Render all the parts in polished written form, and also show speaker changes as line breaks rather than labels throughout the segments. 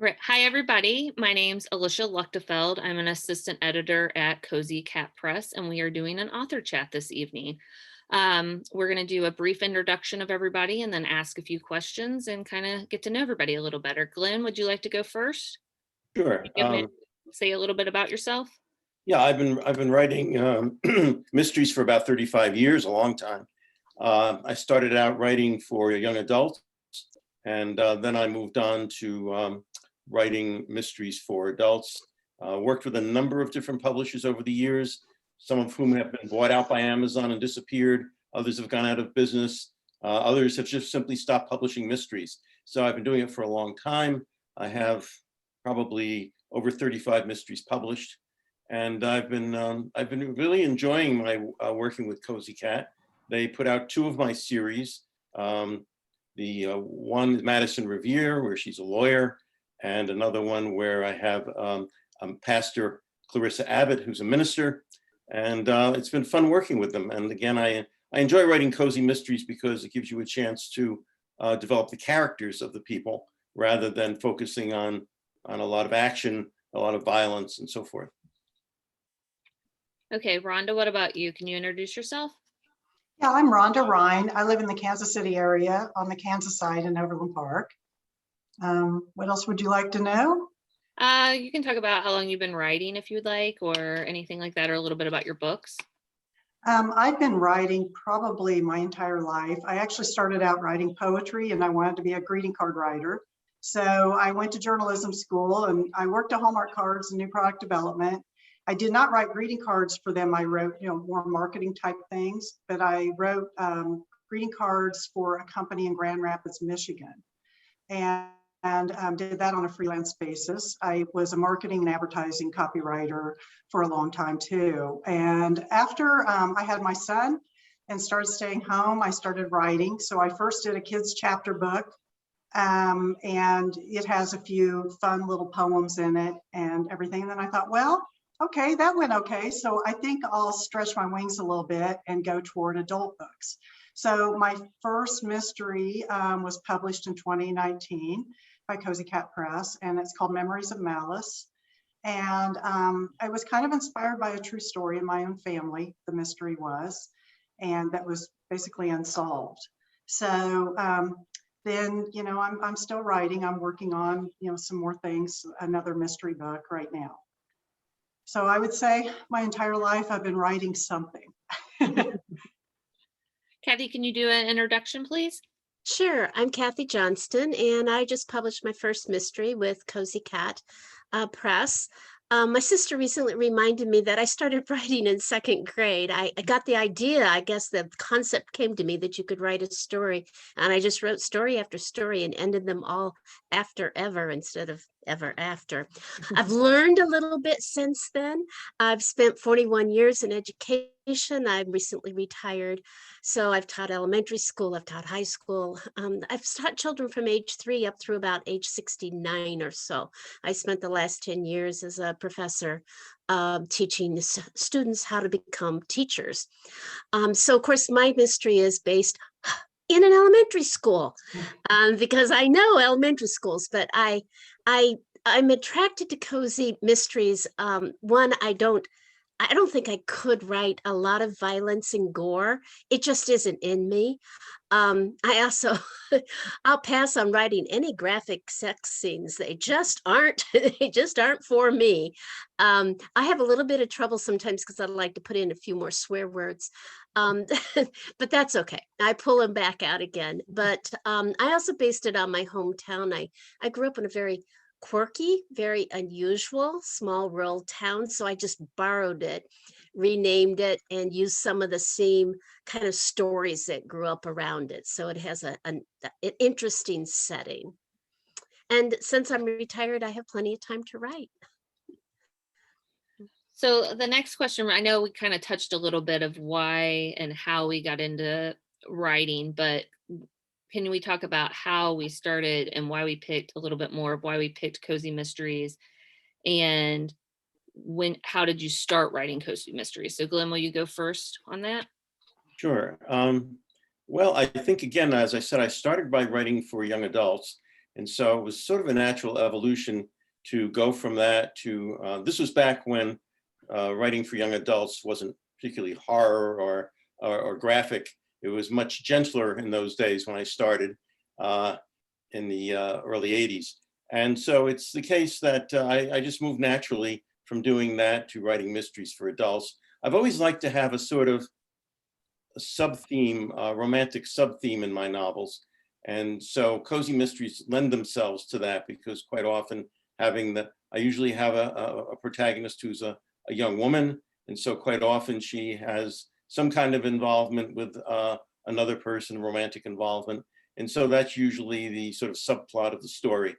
Right. Hi, everybody. My name's Alicia Luchtefeld. I'm an assistant editor at Cozy Cat Press, and we are doing an author chat this evening. We're going to do a brief introduction of everybody and then ask a few questions and kind of get to know everybody a little better. Glenn, would you like to go first?
Sure.
Say a little bit about yourself.
Yeah, I've been writing mysteries for about 35 years, a long time. I started out writing for young adults, and then I moved on to writing mysteries for adults. Worked with a number of different publishers over the years, some of whom have been bought out by Amazon and disappeared. Others have gone out of business. Others have just simply stopped publishing mysteries. So I've been doing it for a long time. I have probably over 35 mysteries published. And I've been really enjoying my working with Cozy Cat. They put out two of my series. The one, Madison Revere, where she's a lawyer, and another one where I have Pastor Clarissa Abbott, who's a minister. And it's been fun working with them. And again, I enjoy writing cozy mysteries because it gives you a chance to develop the characters of the people rather than focusing on a lot of action, a lot of violence, and so forth.
Okay, Rhonda, what about you? Can you introduce yourself?
Yeah, I'm Rhonda Rein. I live in the Kansas City area on the Kansas side in Overland Park. What else would you like to know?
You can talk about how long you've been writing if you'd like, or anything like that, or a little bit about your books.
I've been writing probably my entire life. I actually started out writing poetry and I wanted to be a greeting card writer. So I went to journalism school and I worked at Hallmark Cards and new product development. I did not write greeting cards for them. I wrote, more marketing type things, but I wrote greeting cards for a company in Grand Rapids, Michigan, and did that on a freelance basis. I was a marketing and advertising copywriter for a long time too. And after I had my son and started staying home, I started writing. So I first did a kids chapter book, and it has a few fun little poems in it and everything. And then I thought, well, okay, that went okay. So I think I'll stretch my wings a little bit and go toward adult books. So my first mystery was published in 2019 by Cozy Cat Press, and it's called Memories of Malice. And I was kind of inspired by a true story in my own family, the mystery was, and that was basically unsolved. So then, I'm still writing. I'm working on, some more things, another mystery book right now. So I would say my entire life I've been writing something.
Kathy, can you do an introduction, please?
Sure. I'm Kathy Johnston, and I just published my first mystery with Cozy Cat Press. My sister recently reminded me that I started writing in second grade. I got the idea, I guess the concept came to me that you could write a story, and I just wrote story after story and ended them all after ever instead of ever after. I've learned a little bit since then. I've spent 41 years in education. I'm recently retired. So I've taught elementary school, I've taught high school. I've taught children from age 3 up through about age 69 or so. I spent the last 10 years as a professor teaching students how to become teachers. So of course my mystery is based in an elementary school because I know elementary schools, but I'm attracted to cozy mysteries. One, I don't think I could write a lot of violence and gore. It just isn't in me. I also, I'll pass on writing any graphic sex scenes. They just aren't for me. I have a little bit of trouble sometimes because I like to put in a few more swear words. But that's okay. I pull them back out again. But I also based it on my hometown. I grew up in a very quirky, very unusual small rural town. So I just borrowed it, renamed it, and used some of the same kind of stories that grew up around it. So it has an interesting setting. And since I'm retired, I have plenty of time to write.
So the next question, I know we kind of touched a little bit of why and how we got into writing, but can we talk about how we started and why we picked a little bit more of why we picked Cozy Mysteries, and how did you start writing Cozy Mysteries? So Glen, will you go first on that?
Sure. Well, I think, again, as I said, I started by writing for young adults. And so it was sort of a natural evolution to go from that to, this was back when writing for young adults wasn't particularly horror or graphic. It was much gentler in those days when I started in the early 80s. And so it's the case that I just moved naturally from doing that to writing mysteries for adults. I've always liked to have a sort of a sub-theme, romantic sub-theme in my novels. And so cozy mysteries lend themselves to that, because quite often I usually have a protagonist who's a young woman. And so quite often she has some kind of involvement with another person, romantic involvement. And so that's usually the sort of subplot of the story.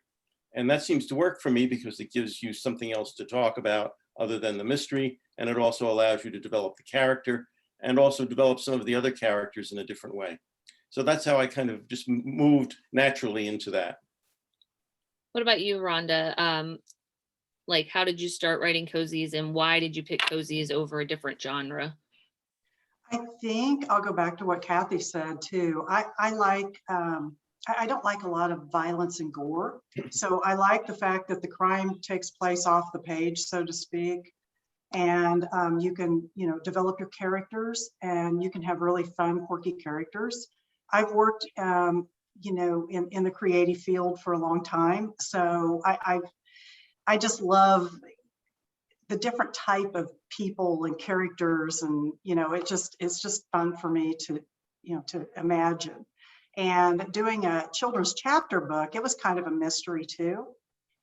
And that seems to work for me because it gives you something else to talk about other than the mystery. And it also allows you to develop the character and also develop some of the other characters in a different way. So that's how I kind of just moved naturally into that.
What about you, Rhonda? Like, how did you start writing cozies, and why did you pick cozies over a different genre?
I think I'll go back to what Kathy said too. I like, I don't like a lot of violence and gore. So I like the fact that the crime takes place off the page, so to speak. And you can, develop your characters, and you can have really fun, quirky characters. I've worked, in the creative field for a long time. So I just love the different type of people and characters, and it's just fun for me to imagine. And doing a children's chapter book, it was kind of a mystery too,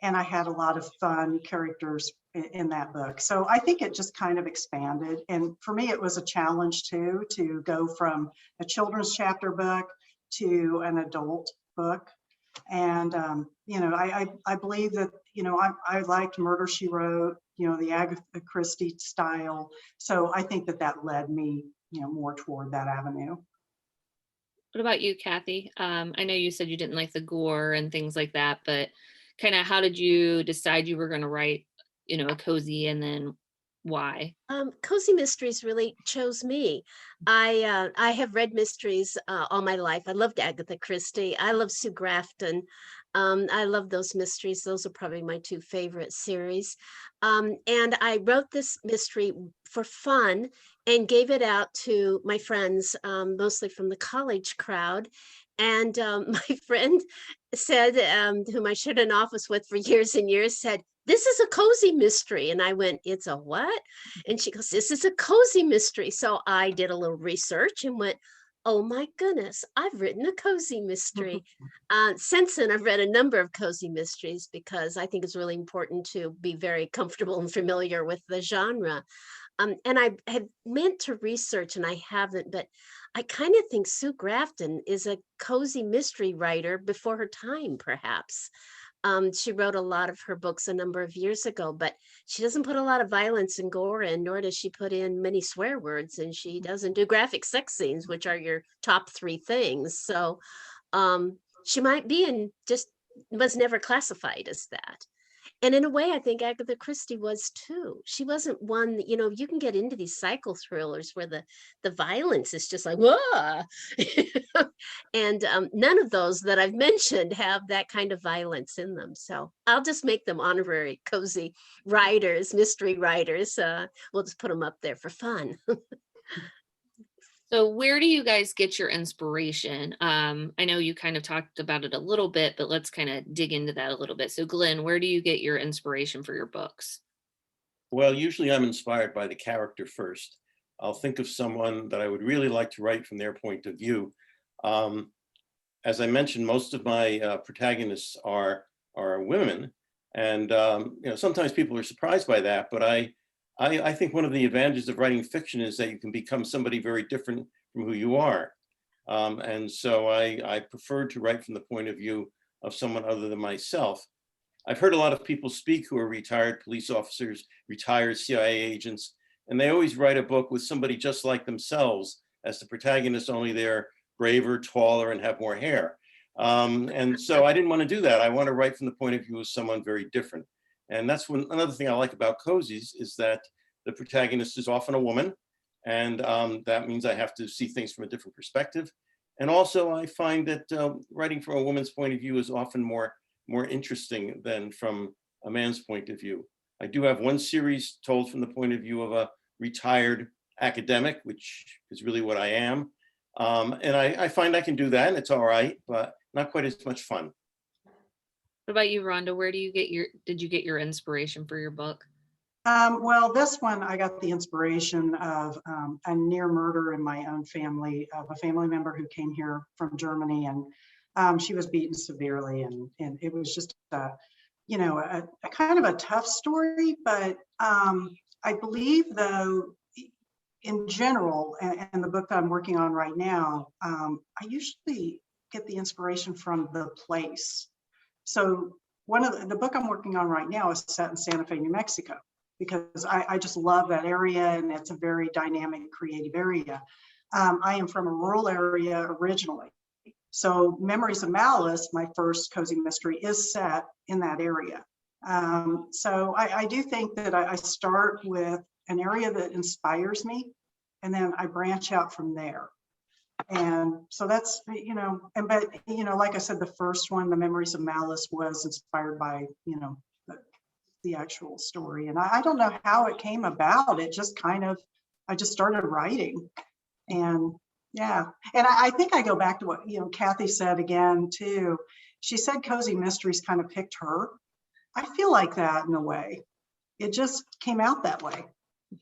and I had a lot of fun characters in that book. So I think it just kind of expanded, and for me it was a challenge too, to go from a children's chapter book to an adult book. And I believe that I liked Murder, She Wrote, the Agatha Christie style. So I think that led me more toward that avenue.
What about you, Kathy? I know you said you didn't like the gore and things like that, but kind of how did you decide you were going to write, a cozy, and then why?
Cozy mysteries really chose me. I have read mysteries all my life. I loved Agatha Christie. I love Sue Grafton. I love those mysteries. Those are probably my two favorite series. And I wrote this mystery for fun and gave it out to my friends, mostly from the college crowd. And my friend said, whom I shared an office with for years and years, said, "This is a cozy mystery." And I went, "It's a what?" And she goes, "This is a cozy mystery." So I did a little research and went, "Oh my goodness, I've written a cozy mystery." Since then, I've read a number of cozy mysteries because I think it's really important to be very comfortable and familiar with the genre. And I had meant to research, and I haven't, but I kind of think Sue Grafton is a cozy mystery writer before her time, perhaps. She wrote a lot of her books a number of years ago, but she doesn't put a lot of violence and gore in, nor does she put in many swear words, and she doesn't do graphic sex scenes, which are your top three things. So she might be and just was never classified as that. And in a way, I think Agatha Christie was too. She wasn't one that, you can get into these psycho thrillers where the violence is just like, whoa. And none of those that I've mentioned have that kind of violence in them. So I'll just make them honorary cozy writers, mystery writers. We'll just put them up there for fun.
So where do you guys get your inspiration? I know you kind of talked about it a little bit, but let's kind of dig into that a little bit. So Glen, where do you get your inspiration for your books?
Well, usually I'm inspired by the character first. I'll think of someone that I would really like to write from their point of view. As I mentioned, most of my protagonists are women, and sometimes people are surprised by that. But I think one of the advantages of writing fiction is that you can become somebody very different from who you are, and so I prefer to write from the point of view of someone other than myself. I've heard a lot of people speak who are retired police officers, retired CIA agents, and they always write a book with somebody just like themselves as the protagonist, only they're braver, taller, and have more hair. And so I didn't want to do that. I want to write from the point of view of someone very different. And that's another thing I like about Cozies is that the protagonist is often a woman. And that means I have to see things from a different perspective. And also I find that writing from a woman's point of view is often more more interesting than from a man's point of view. I do have one series told from the point of view of a retired academic, which is really what I am. And I find I can do that, and it's all right, but not quite as much fun.
What about you, Rhonda? Where do you get did you get your inspiration for your book?
Well, this one, I got the inspiration of a near murder in my own family, of a family member who came here from Germany, and she was beaten severely, and it was just a kind of a tough story, but I believe, though, in general, and the book that I'm working on right now, I usually get the inspiration from the place. So one of the book I'm working on right now is set in Santa Fe, New Mexico, because I just love that area, and it's a very dynamic, creative area. I am from a rural area originally. So Memories of Malice, my first cozy mystery, is set in that area. So I do think that I start with an area that inspires me, and then I branch out from there. And so that's, but like I said, the first one, The Memories of Malice, was inspired by, the actual story. And I don't know how it came about. It just I just started writing. And yeah, and I think I go back to what, Kathy said again, too. She said Cozy Mysteries kind of picked her. I feel like that in a way. It just came out that way.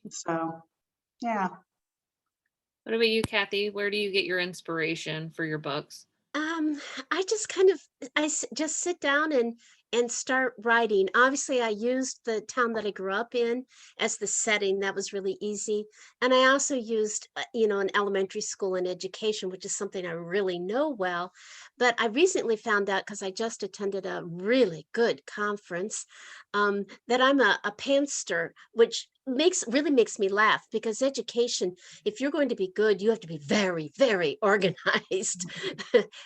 So, yeah.
What about you, Kathy? Where do you get your inspiration for your books?
I just just sit down and start writing. Obviously, I used the town that I grew up in as the setting. That was really easy. And I also used, an elementary school and education, which is something I really know well. But I recently found out, because I just attended a really good conference, that I'm a pantser, which really makes me laugh, because education, if you're going to be good, you have to be very, very organized.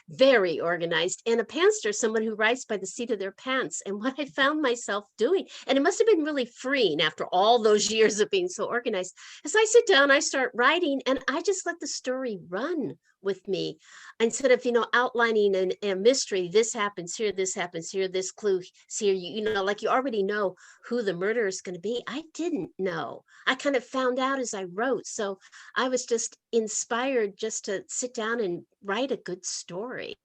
Very organized. And a pantster is someone who writes by the seat of their pants. And what I found myself doing, and it must have been really freeing after all those years of being so organized, is I sit down, I start writing, and I just let the story run with me, instead of outlining a mystery. This happens here, this clue here, like you already know who the murderer is going to be. I didn't know. I kind of found out as I wrote. So I was just inspired just to sit down and write a good story.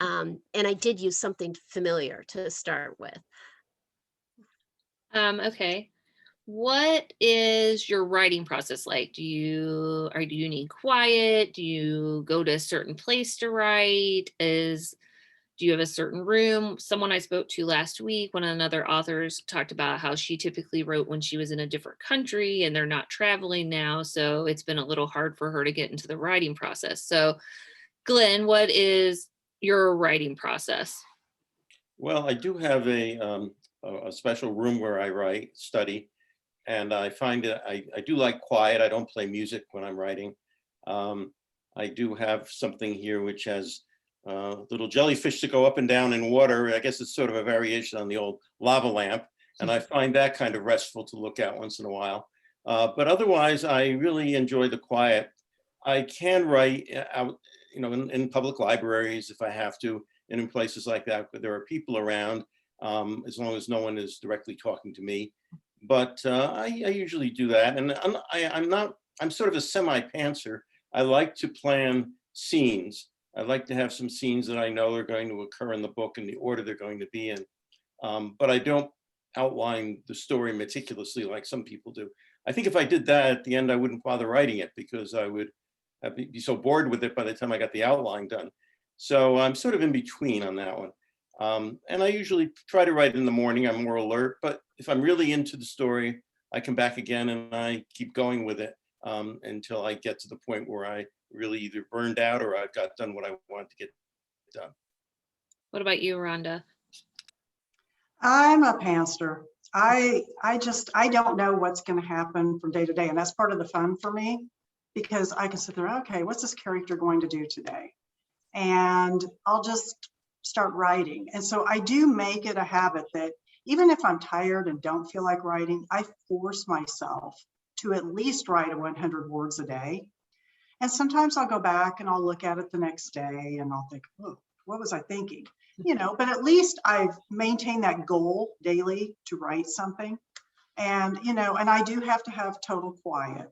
And I did use something familiar to start with.
Okay. What is your writing process like? Do you need quiet? Do you go to a certain place to write? Do you have a certain room? Someone I spoke to last week, one of another authors, talked about how she typically wrote when she was in a different country, and they're not traveling now. So it's been a little hard for her to get into the writing process. So Glen, what is your writing process?
Well, I do have a special room where I study. And I find that I do like quiet. I don't play music when I'm writing. I do have something here which has little jellyfish that go up and down in water. I guess it's sort of a variation on the old lava lamp. And I find that kind of restful to look at once in a while. But otherwise, I really enjoy the quiet. I can write out, in public libraries if I have to, and in places like that, but there are people around, as long as no one is directly talking to me. But I usually do that, and I'm sort of a semi-pantser. I like to plan scenes. I like to have some scenes that I know are going to occur in the book in the order they're going to be in. But I don't outline the story meticulously like some people do. I think if I did that at the end, I wouldn't bother writing it, because I would be so bored with it by the time I got the outline done. So I'm sort of in between on that one. And I usually try to write in the morning. I'm more alert, but if I'm really into the story, I come back again and I keep going with it until I get to the point where I really either burned out or I've got done what I wanted to get done.
What about you, Rhonda?
I'm a pantser. I don't know what's going to happen from day to day, and that's part of the fun for me, because I can sit there, okay, what's this character going to do today? And I'll just start writing. And so I do make it a habit that even if I'm tired and don't feel like writing, I force myself to at least write 100 words a day. And sometimes I'll go back and I'll look at it the next day and I'll think, oh, what was I thinking? You know, but at least I've maintained that goal daily to write something. And, you know, and I do have to have total quiet.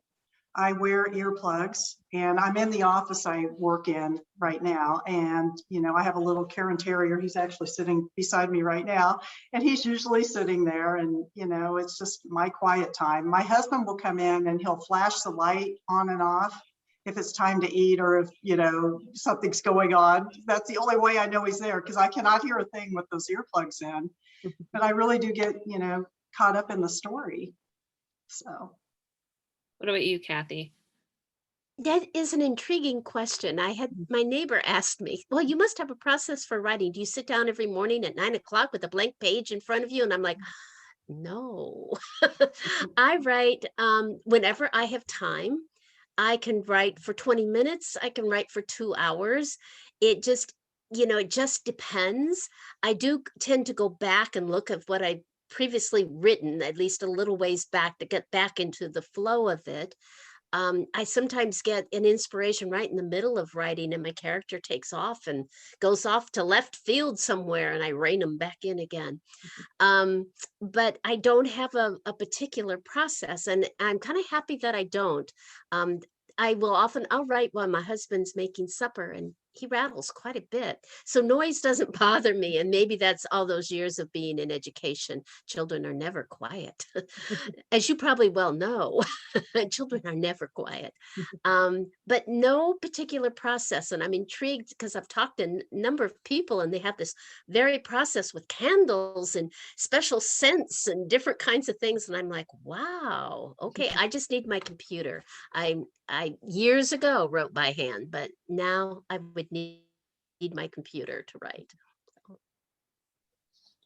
I wear earplugs, and I'm in the office I work in right now. And, you know, I have a little Karen Terrier. He's actually sitting beside me right now, and he's usually sitting there. And, you know, it's just my quiet time. My husband will come in and he'll flash the light on and off if it's time to eat, or if, you know, something's going on. That's the only way I know he's there, because I cannot hear a thing with those earplugs in. But I really do get, you know, caught up in the story. So.
What about you, Kathy?
That is an intriguing question. I had my neighbor asked me, well, you must have a process for writing. Do you sit down every morning at 9 o'clock with a blank page in front of you? And I'm like, no. I write whenever I have time. I can write for 20 minutes. I can write for 2 hours. It just, you know, it just depends. I do tend to go back and look at what I previously written, at least a little ways back, to get back into the flow of it. I sometimes get an inspiration right in the middle of writing, and my character takes off and goes off to left field somewhere, and I rein them back in again. But I don't have a particular process, and I'm kind of happy that I don't. I'll write while my husband's making supper, and he rattles quite a bit. So noise doesn't bother me. And maybe that's all those years of being in education. Children are never quiet. As you probably well know, children are never quiet. But no particular process. And I'm intrigued because I've talked to a number of people, and they have this very process with candles and special scents and different kinds of things. And I'm like, wow, okay, I just need my computer. I years ago wrote by hand, but now I would need my computer to write.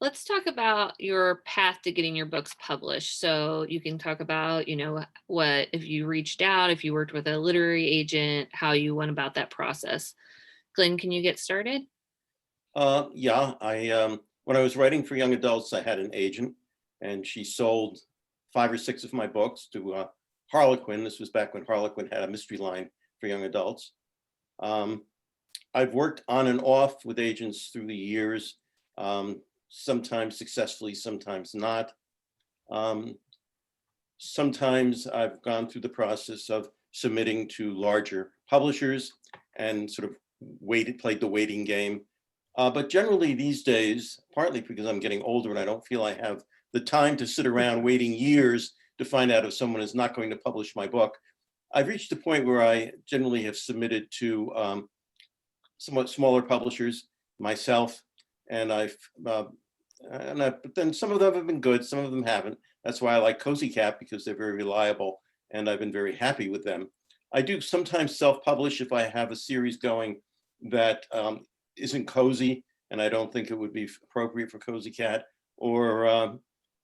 Let's talk about your path to getting your books published. So you can talk about, you know, what, if you reached out, if you worked with a literary agent, how you went about that process. Glen, can you get started?
Yeah, when I was writing for young adults, I had an agent, and she sold 5 or 6 of my books to Harlequin. This was back when Harlequin had a mystery line for young adults. I've worked on and off with agents through the years, sometimes successfully, sometimes not. Sometimes I've gone through the process of submitting to larger publishers and sort of played the waiting game. But generally these days, partly because I'm getting older and I don't feel I have the time to sit around waiting years to find out if someone is not going to publish my book, I've reached a point where I generally have submitted to somewhat smaller publishers myself, and but then some of them have been good, some of them haven't. That's why I like Cozy Cat, because they're very reliable, and I've been very happy with them. I do sometimes self-publish if I have a series going that isn't cozy, and I don't think it would be appropriate for Cozy Cat, or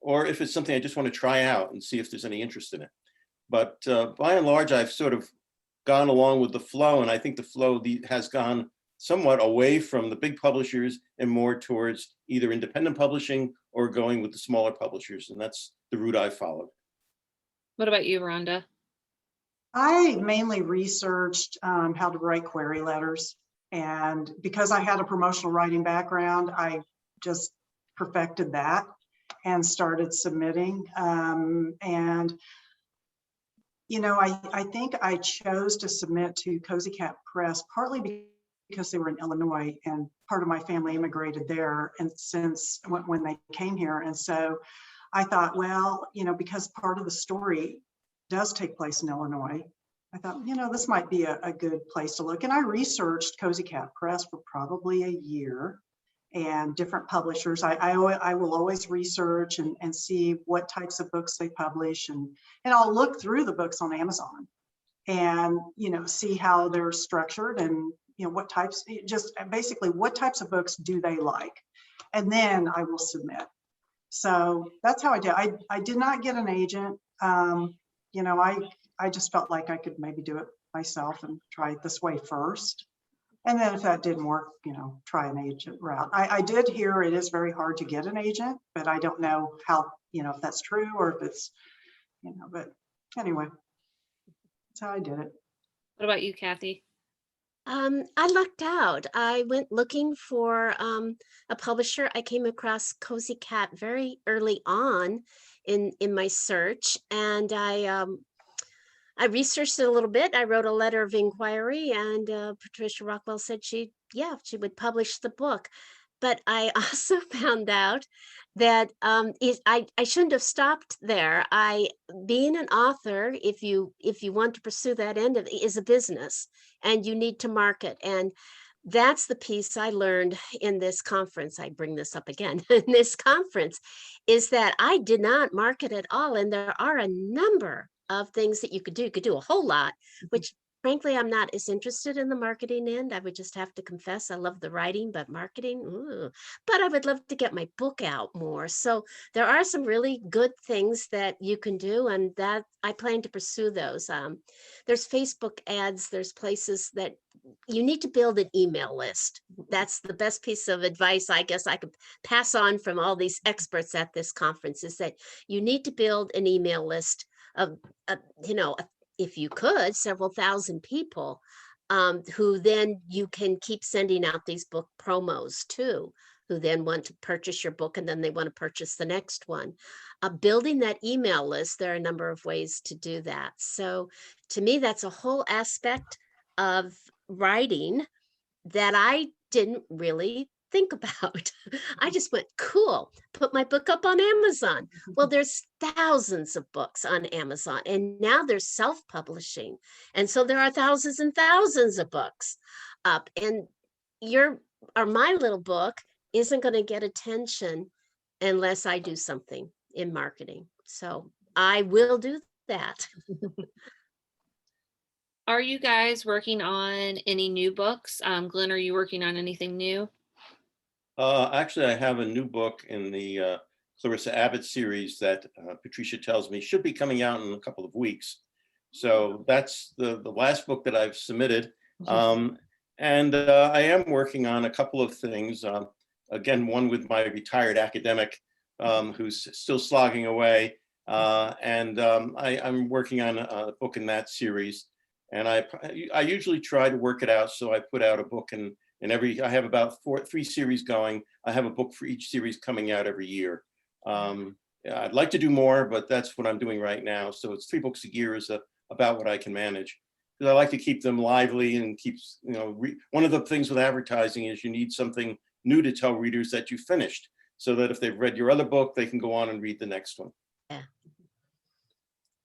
if it's something I just want to try out and see if there's any interest in it. But by and large, I've sort of gone along with the flow, and I think the flow has gone somewhat away from the big publishers and more towards either independent publishing or going with the smaller publishers, and that's the route I've followed.
What about you, Rhonda?
I mainly researched how to write query letters, and because I had a promotional writing background, I just perfected that and started submitting. And you know, I think I chose to submit to Cozy Cat Press partly because they were in Illinois, and part of my family immigrated there, and since when they came here. And so I thought, well, you know, because part of the story does take place in Illinois, I thought, you know, this might be a good place to look. And I researched Cozy Cat Press for probably a year, and different publishers. I will always research and see what types of books they publish, and I'll look through the books on Amazon and, you know, see how they're structured, and, you know, what types, just basically what types of books do they like, and then I will submit. So that's how I did. I did not get an agent. You know, I just felt like I could maybe do it myself and try it this way first. And then if that didn't work, you know, try an agent route. I did hear it is very hard to get an agent, but I don't know how, you know, if that's true or if it's, you know, but anyway, that's how I did it.
What about you, Kathy?
I lucked out. I went looking for a publisher. I came across Cozy Cat very early on in my search, and I researched it a little bit. I wrote a letter of inquiry, and Patricia Rockwell said she would publish the book. But I also found out that I shouldn't have stopped there. Being an author, if you want to pursue that end of it, is a business, and you need to market. And that's the piece I learned in this conference. I bring this up again in this conference, is that I did not market at all. And there are a number of things that you could do. You could do a whole lot, which frankly, I'm not as interested in the marketing end. I would just have to confess, I love the writing, but marketing, ooh. But I would love to get my book out more. So there are some really good things that you can do, and that I plan to pursue those. There's Facebook ads, there's places that you need to build an email list. That's the best piece of advice I guess I could pass on from all these experts at this conference, is that you need to build an email list of, if you could, several thousand people, who then you can keep sending out these book promos to, who then want to purchase your book, and then they want to purchase the next one. Building that email list, there are a number of ways to do that. So to me, that's a whole aspect of writing that I didn't really think about. I just went, cool, put my book up on Amazon. Well, there's thousands of books on Amazon, and now there's self-publishing. And so there are thousands and thousands of books up, and my little book isn't going to get attention unless I do something in marketing. So I will do that.
Are you guys working on any new books? Glenn, are you working on anything new?
Actually, I have a new book in the Clarissa Abbott series that Patricia tells me should be coming out in a couple of weeks. So that's the last book that I've submitted. And I am working on a couple of things. Again, one with my retired academic who's still slogging away. I'm working on a book in that series. And I usually try to work it out. So I put out a book in I have about 3 series going. I have a book for each series coming out every year. I'd like to do more, but that's what I'm doing right now. So it's 3 books a year is about what I can manage. Because I like to keep them lively and keeps, one of the things with advertising is you need something new to tell readers that you finished, so that if they've read your other book, they can go on and read the next one.
Yeah.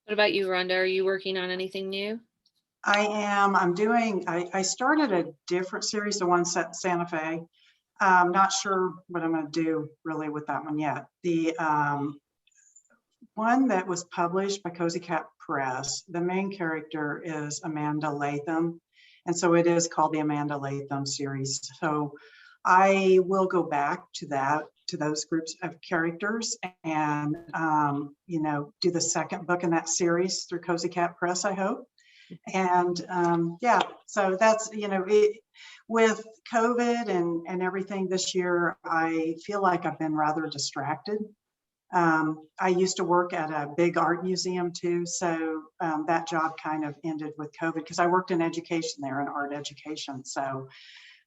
What about you, Rhonda? Are you working on anything new?
I am. I started a different series, the one set in Santa Fe. I'm not sure what I'm going to do really with that one yet. The one that was published by Cozy Cat Press, the main character is Amanda Latham. And so it is called the Amanda Latham series. So I will go back to those groups of characters and, do the second book in that series through Cozy Cat Press, I hope. And so that's, with COVID and everything this year, I feel like I've been rather distracted. I used to work at a big art museum too. So that job kind of ended with COVID because I worked in education there, in art education. So,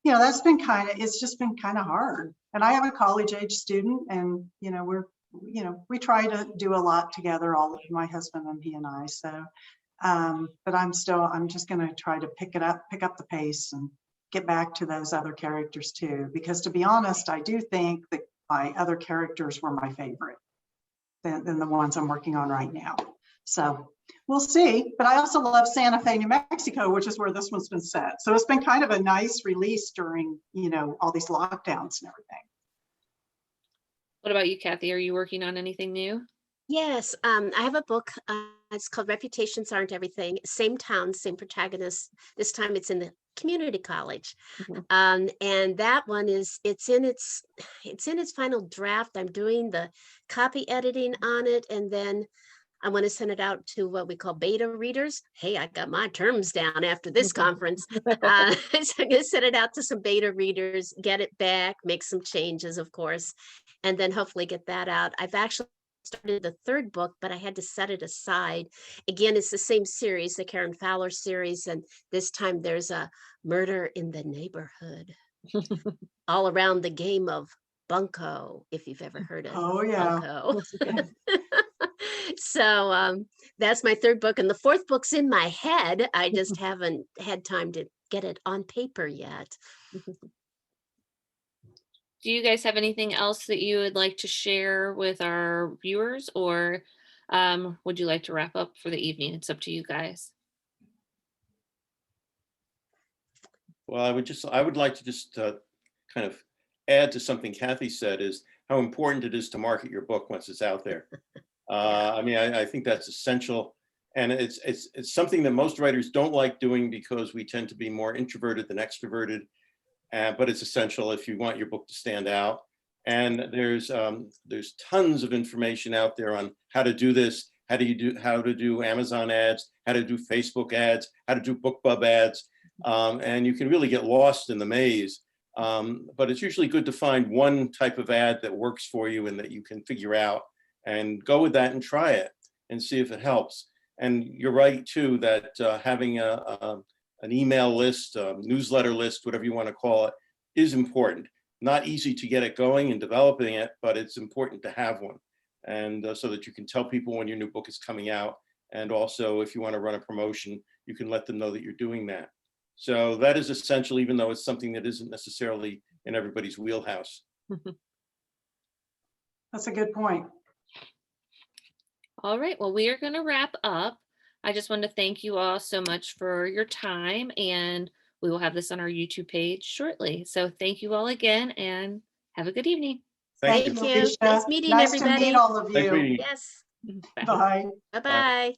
that's been it's just been kind of hard. And I have a college age student, and, we try to do a lot together, my husband and he and I. So but I'm just going to try to pick up the pace and get back to those other characters too, because to be honest, I do think that my other characters were my favorite than the ones I'm working on right now. So we'll see. But I also love Santa Fe, New Mexico, which is where this one's been set. So it's been kind of a nice release during, all these lockdowns and everything.
What about you, Kathy? Are you working on anything new?
Yes, I have a book. It's called Reputations Aren't Everything. Same town, same protagonist. This time it's in the community college. And that one it's in its final draft. I'm doing the copy editing on it, and then I want to send it out to what we call beta readers. Hey, I got my terms down after this conference. So I'm going to send it out to some beta readers, get it back, make some changes, of course, and then hopefully get that out. I've actually started the third book, but I had to set it aside. Again, it's the same series, the Karen Fowler series, and this time there's a murder in the neighborhood, all around the game of Bunko, if you've ever heard of
Oh, yeah.
Bunko. So that's my third book, and the fourth book's in my head. I just haven't had time to get it on paper yet.
Do you guys have anything else that you would like to share with our viewers, or would you like to wrap up for the evening? It's up to you guys.
Well, I would like to just kind of add to something Kathy said, is how important it is to market your book once it's out there. I mean, I think that's essential. And it's something that most writers don't like doing because we tend to be more introverted than extroverted. But it's essential if you want your book to stand out. And there's tons of information out there on how to do this, how to do Amazon ads, how to do Facebook ads, how to do BookBub ads. And you can really get lost in the maze. But it's usually good to find one type of ad that works for you and that you can figure out, and go with that and try it and see if it helps. And you're right too, that having an email list, a newsletter list, whatever you want to call it, is important. Not easy to get it going and developing it, but it's important to have one. And so that you can tell people when your new book is coming out. And also, if you want to run a promotion, you can let them know that you're doing that. So that is essential, even though it's something that isn't necessarily in everybody's wheelhouse.
That's a good point.
All right, well, we are going to wrap up. I just want to thank you all so much for your time, and we will have this on our YouTube page shortly. So thank you all again, and have a good evening.
Thank you.
Alicia.
Nice meeting
Nice to
everybody.
meet all of
Nice
you.
meeting you.
Yes.
Bye.
Bye.
Bye-bye.